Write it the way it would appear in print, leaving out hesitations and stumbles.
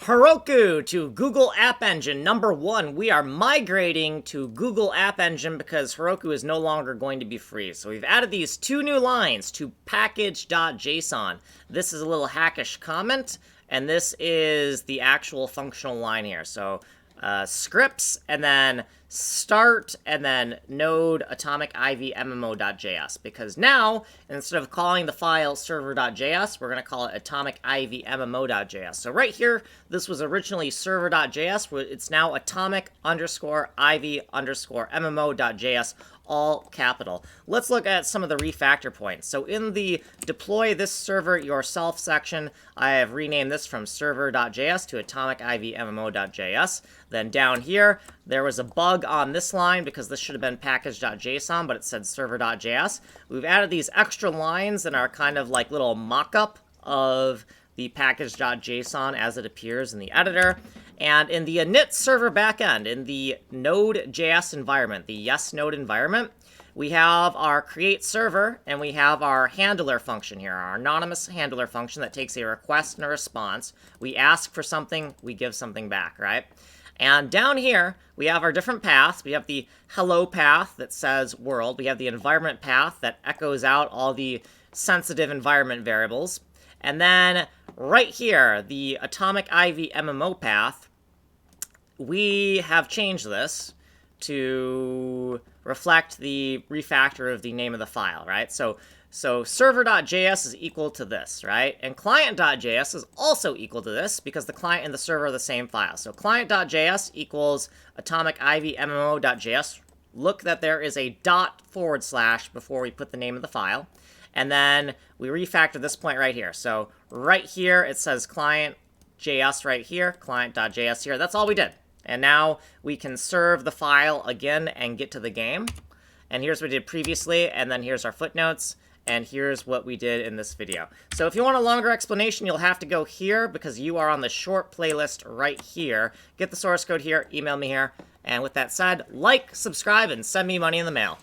Heroku to Google App Engine. Number one, we are migrating to Google App Engine because Heroku is no longer going to be free. So we've added these two new lines to package.json. This is a little hackish comment, and this is the actual functional line here. So scripts, and then start, and then node atomic IV MMO.js. Because now, instead of calling the file server.js, we're going to call it atomic IV MMO.js. So right here, this was originally server.js. It's now atomic underscore IV underscore MMO.js, all capital. Let's look at some of the refactor points. So in the deploy this server yourself section, I have renamed this from server.js to atomic IV MMO.js. Then down here, there was a bug on this line because this should have been package.json, but it said server.js. We've added these extra lines in our kind of like little mock-up of the package.json as it appears in the editor. And in the init server backend, in the Node.js environment, the yes node environment, we have our create server, and we have our handler function here, our anonymous handler function that takes a request and a response. We ask for something, we give something back, right? And down here, we have our different paths. We have the hello path that says world. We have the environment path that echoes out all the sensitive environment variables. And then right here, the atomic IV MMO path, we have changed this to reflect the refactor of the name of the file, right? So server.js is equal to this, right? And client.js is also equal to this because the client and the server are the same file. So client.js equals atomic IV MMO.js. Look that there is a dot / before we put the name of the file. And then we refactor this point right here. So right here, it says client.js right here, client.js here. That's all we did. And now we can serve the file again and get to the game. And here's what we did previously, and then here's our footnotes, and here's what we did in this video. So if you want a longer explanation, you'll have to go here because you are on the short playlist right here. Get the source code here, email me here. And with that said, like, subscribe, and send me money in the mail.